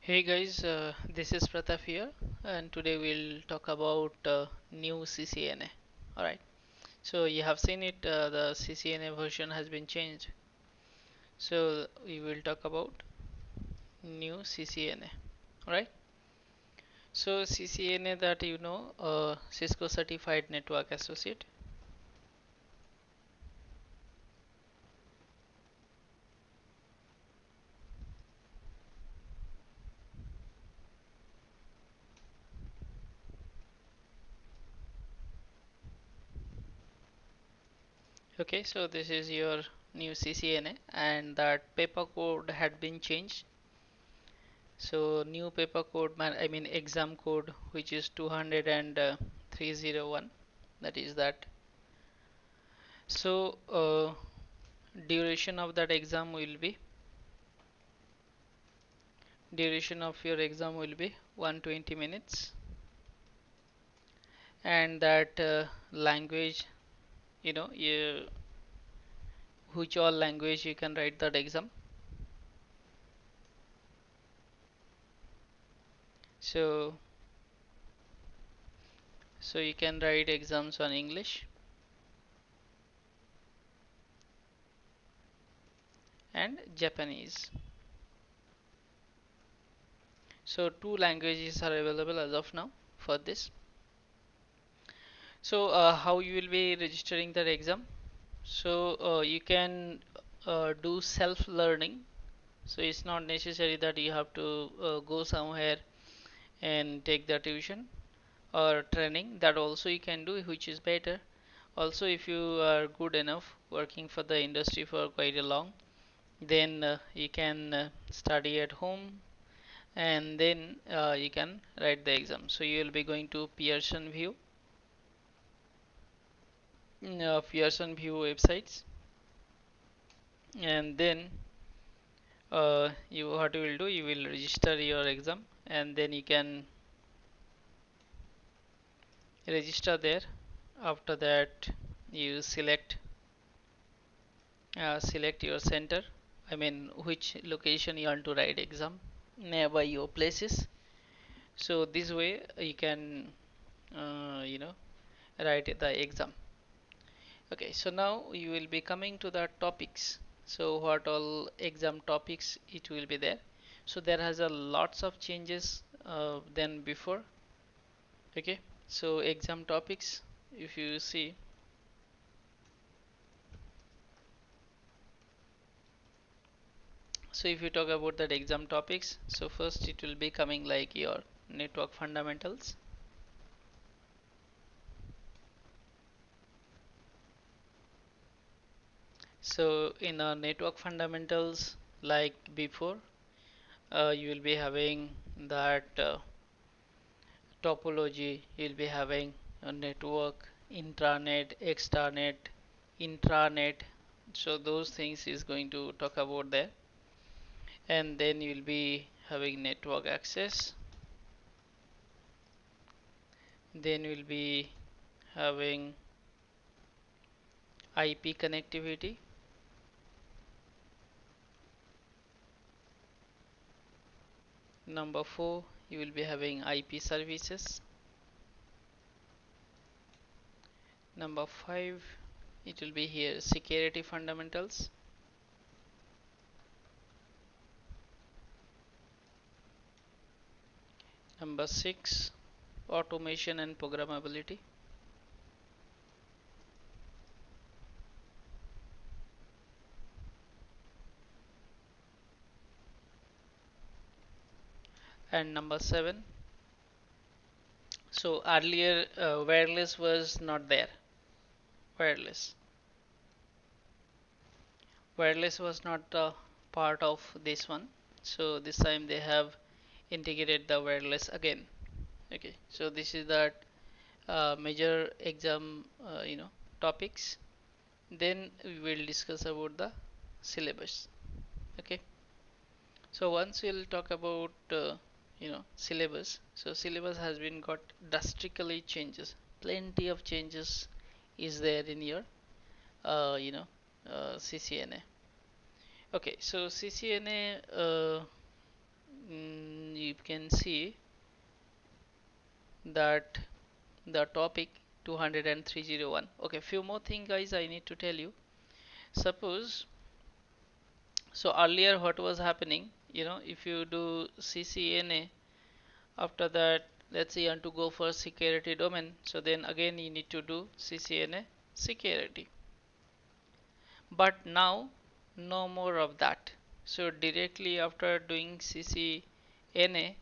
Hey guys, this is Pratap here, and today we'll talk about new CCNA. Alright, so you have seen it, the CCNA version has been changed. So we will talk about new CCNA. Alright, so CCNA that Cisco Certified Network Associate. Okay, so this is your new CCNA, and that paper code had been changed. So new paper code, I mean exam code, which is 200 and 301. That is that. So duration of that exam will be duration of your exam will be 120 minutes, and that language, which all language you can write that exam. So you can write exams on English and Japanese. So two languages are available as of now for this. So how you will be registering that exam? So you can do self-learning. So it's not necessary that you have to go somewhere and take the tuition or training. That also you can do, which is better. Also, if you are good enough working for the industry for quite a long, then you can study at home, and then you can write the exam. So you will be going to Pearson View, Pearson View websites, and then you what you will do, you will register your exam, and then you can register there. After that, you select your center, I mean which location you want to write exam nearby your places. So this way you can uh, you know write the exam. Okay, so now you will be coming to the topics. So what all exam topics it will be there. So there has a lots of changes than before. Okay, so exam topics, if you see, so if you talk about that exam topics, so first it will be coming like your network fundamentals. So in network fundamentals, like before, you will be having that topology, you'll be having a network, intranet, extranet, intranet. So those things is going to talk about there. And then you'll be having network access. Then we'll be having IP connectivity. Number 4, you will be having IP services. Number 5, it will be here security fundamentals. Number 6, automation and programmability. And number 7, so earlier wireless was not there. Wireless. Wireless was not a part of this one. So this time they have integrated the wireless again. Okay, so this is that major exam topics. Then we will discuss about the syllabus. Okay, so once we'll talk about syllabus. So syllabus has been got drastically changes. Plenty of changes is there in your CCNA. Okay, so CCNA you can see that the topic 200 and 301. Okay, few more things guys I need to tell you. Suppose, so earlier what was happening, if you do CCNA, after that let's say you want to go for security domain, so then again you need to do CCNA security. But now no more of that. So directly after doing CCNA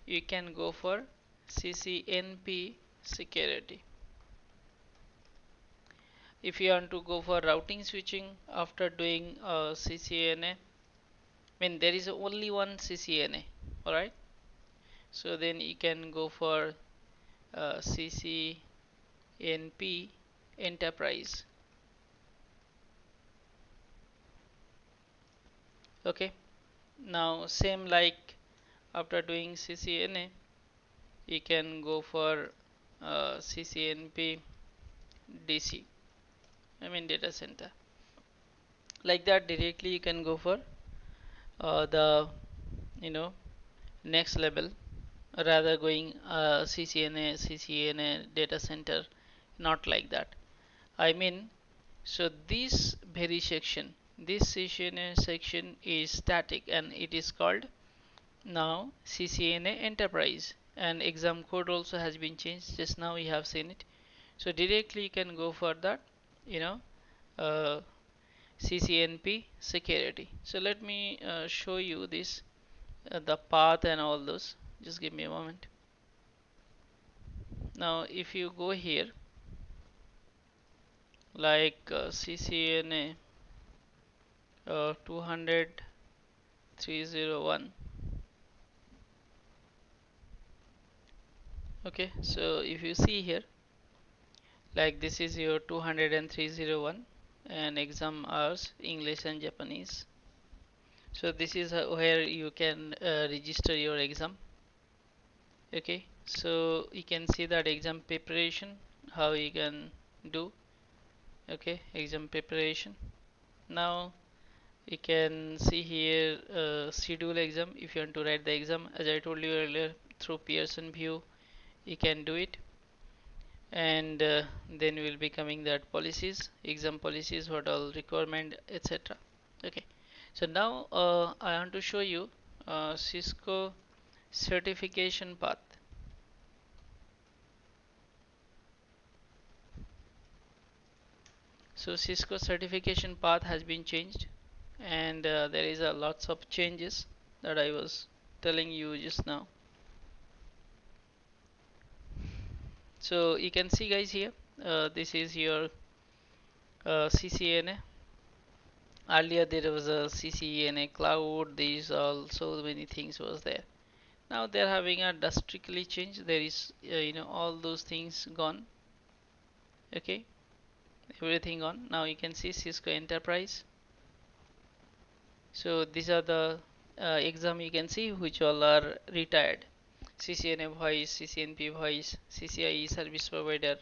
you can go for CCNP security. If you want to go for routing switching after doing CCNA, I mean there is only one CCNA, alright? So then you can go for CCNP enterprise. Okay, now same like after doing CCNA you can go for CCNP DC, I mean data center. Like that directly you can go for the you know next level, rather going CCNA data center, not like that. I mean, so this very section, this CCNA section is static and it is called now CCNA enterprise, and exam code also has been changed. Just now we have seen it. So directly you can go for that, you know, uh, CCNP security. So let me show you this, the path and all those. Just give me a moment. Now if you go here like CCNA 200 301. Okay, so if you see here, like this is your 200 and 301 and exam hours English and Japanese. So this is where you can register your exam. Okay, so you can see that exam preparation, how you can do. Okay, exam preparation. Now you can see here schedule exam. If you want to write the exam, as I told you earlier, through Pearson VUE you can do it. And then will be coming that policies, exam policies, what all requirement, etc. Okay, so now I want to show you Cisco certification path. So Cisco certification path has been changed, and there is a lots of changes that I was telling you just now. So you can see guys here, this is your CCNA. Earlier there was a CCNA cloud, these all so many things was there. Now they're having a drastically change. There is all those things gone. Okay, everything gone. Now you can see Cisco Enterprise. So these are the exam you can see which all are retired. CCNA voice, CCNP voice, CCIE service provider.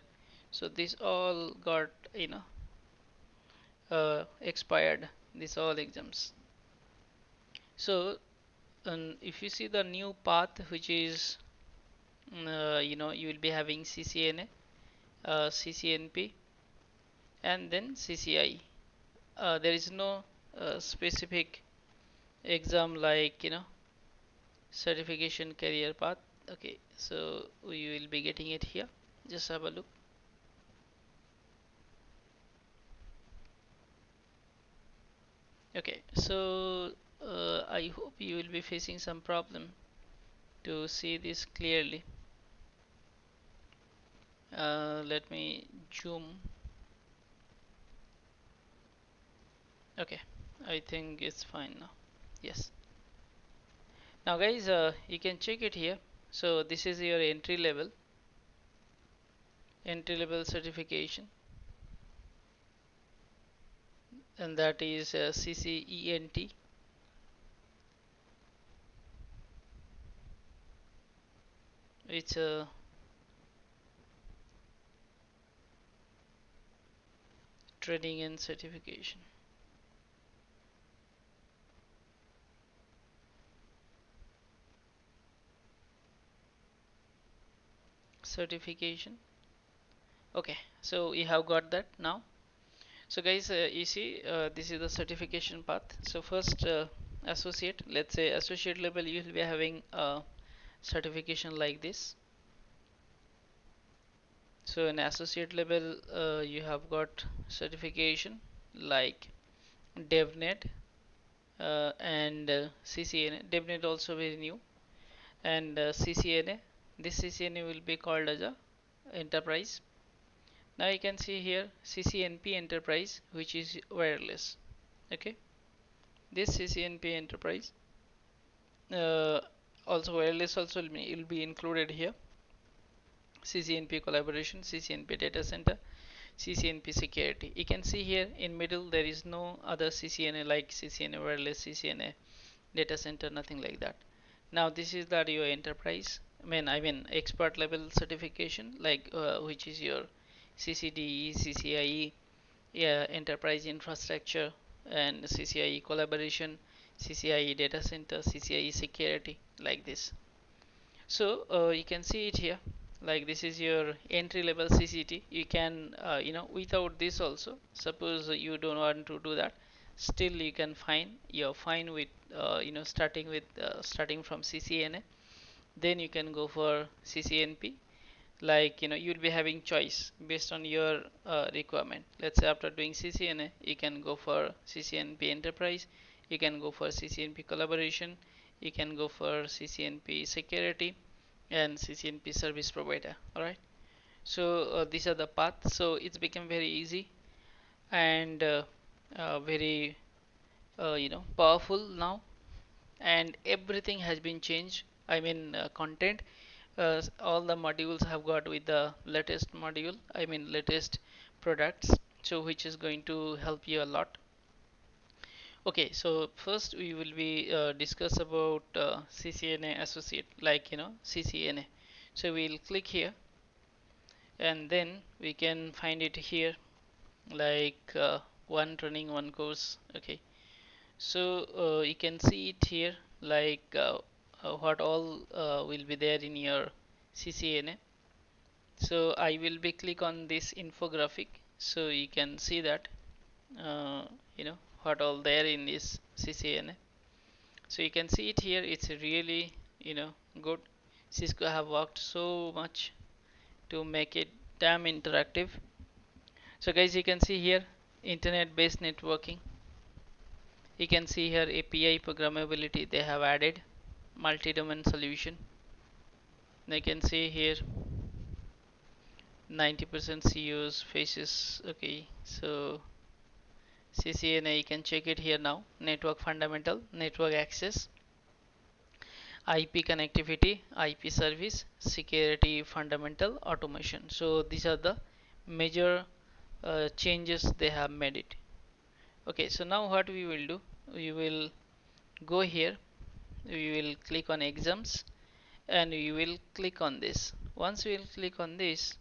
So these all got expired. These all exams. So if you see the new path, which is you will be having CCNA, CCNP, and then CCI. There is no specific exam like certification career path. Okay, so we will be getting it here. Just have a look. Okay, so I hope you will be facing some problem to see this clearly. Let me zoom. Okay, I think it's fine now. Yes. Now guys, you can check it here. So this is your entry level certification, and that is CCENT. It's a training and certification. certification. Okay, so you have got that now. So guys, you see this is the certification path. So first associate, let's say associate level, you will be having a certification like this. So in associate level you have got certification like DevNet and CCNA. DevNet also very new, and CCNA. This CCNA will be called as a enterprise. Now you can see here CCNP enterprise, which is wireless. Okay, this CCNP enterprise uh, also wireless also will be included here. CCNP collaboration, CCNP data center, CCNP security. You can see here in middle there is no other CCNA like CCNA wireless, CCNA data center, nothing like that. Now this is that your enterprise. I mean expert level certification like which is your CCDE, CCIE, yeah, enterprise infrastructure, and CCIE collaboration, CCIE data center, CCIE security, like this. So you can see it here, like this is your entry level CCT. You can without this also, suppose you don't want to do that, still you can find, you're fine with starting from CCNA, then you can go for CCNP. Like you'll be having choice based on your requirement. Let's say after doing CCNA you can go for CCNP enterprise, you can go for CCNP collaboration, you can go for CCNP security, and CCNP service provider. Alright, so these are the paths. So it's become very easy and very powerful now, and everything has been changed. Content, all the modules have got with the latest module, latest products, so which is going to help you a lot. Okay, so first we will be discuss about CCNA associate, like CCNA. So we'll click here and then we can find it here, like one training one course. Okay, so you can see it here, like what all will be there in your CCNA. So I will be click on this infographic, so you can see that uh, what all there in this CCNA. So you can see it here, it's really good. Cisco have worked so much to make it damn interactive. So guys, you can see here internet based networking. You can see here API programmability they have added, multi-domain solution. You can see here 90% CUs faces. Okay, so CCNA you can check it here now. Network fundamental, network access, IP connectivity, IP service, security fundamental, automation. So these are the major changes they have made it. Okay, so now what we will do, we will go here, we will click on exams, and we will click on this. Once we will click on this,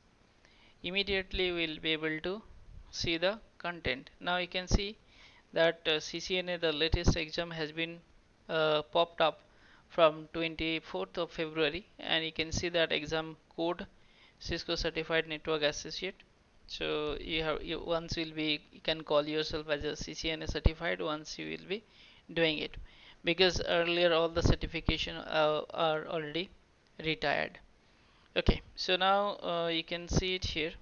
immediately we will be able to see the content. Now you can see that CCNA, the latest exam, has been popped up from 24th of February, and you can see that exam code Cisco Certified Network Associate. So you once will be, you can call yourself as a CCNA certified once you will be doing it, because earlier all the certification are already retired. Okay, so now you can see it here.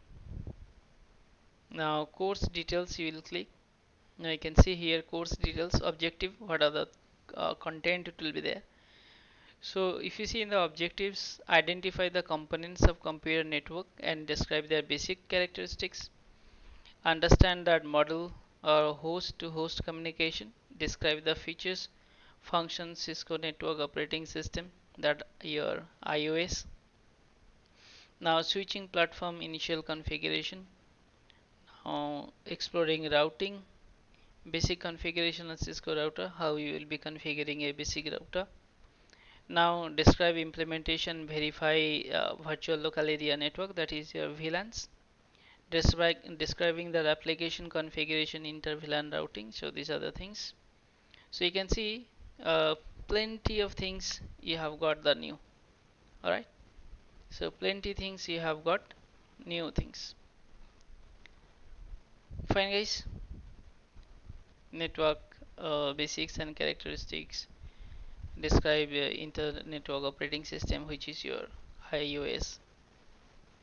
Now course details you will click. Now you can see here course details, objective, what are the content it will be there. So if you see in the objectives, identify the components of computer network and describe their basic characteristics. Understand that model or host to host communication. Describe the features, functions, Cisco network operating system, that your iOS. Now switching platform initial configuration. Now exploring routing, basic configuration of Cisco router, how you will be configuring a basic router. Now describe implementation, verify virtual local area network, that is your VLANs. Describing the application configuration, inter VLAN routing. So these are the things. So you can see plenty of things you have got the new. Alright. So plenty things you have got, new things. Fine guys, network basics and characteristics, describe internet network operating system, which is your iOS.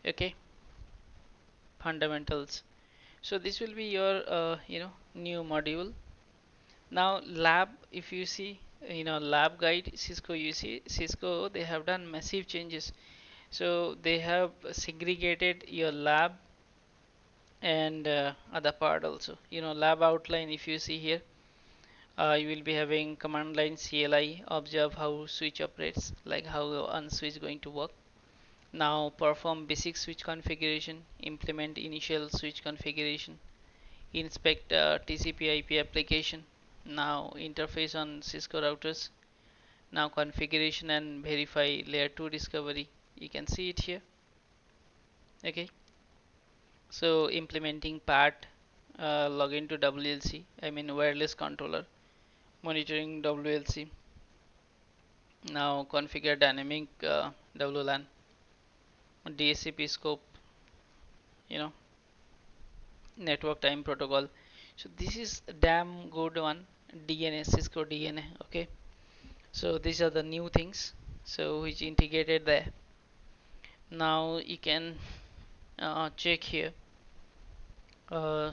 Okay, fundamentals. So this will be your new module. Now lab, if you see, lab guide Cisco, you see Cisco, they have done massive changes. So they have segregated your lab and other part also. Lab outline, if you see here, you will be having command line CLI, observe how switch operates, like how one switch going to work. Now perform basic switch configuration, implement initial switch configuration, inspect TCP IP application. Now interface on Cisco routers. Now configuration and verify layer 2 discovery. You can see it here. Okay. So implementing PAT, login to WLC, I mean wireless controller, monitoring WLC. Now configure dynamic WLAN, DHCP scope, you know, network time protocol. So this is a damn good one. DNA, Cisco DNA. Okay. So these are the new things. So which integrated there. Now you can check here.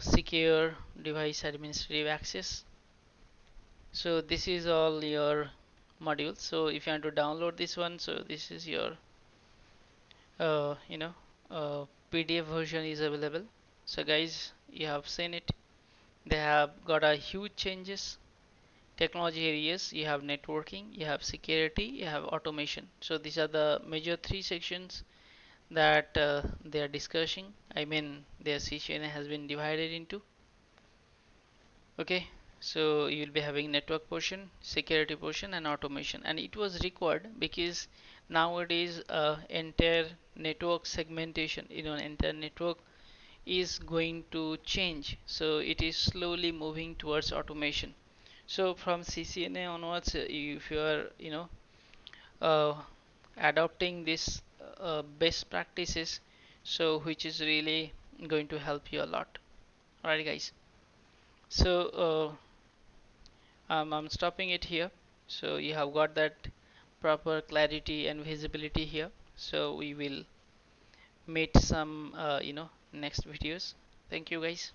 Secure device administrative access. So this is all your modules. So if you want to download this one, so this is your uh, you know PDF version is available. So guys, you have seen it. They have got a huge changes. Technology areas, you have networking, you have security, you have automation. So these are the major three sections that they are discussing. I mean their CCNA has been divided into. Okay, so you will be having network portion, security portion, and automation. And it was required because nowadays entire network segmentation, entire network is going to change. So it is slowly moving towards automation. So from CCNA onwards, if you are uh, adopting this best practices, so which is really going to help you a lot. Alright guys, so I'm stopping it here. So you have got that proper clarity and visibility here. So we will meet some next videos. Thank you guys.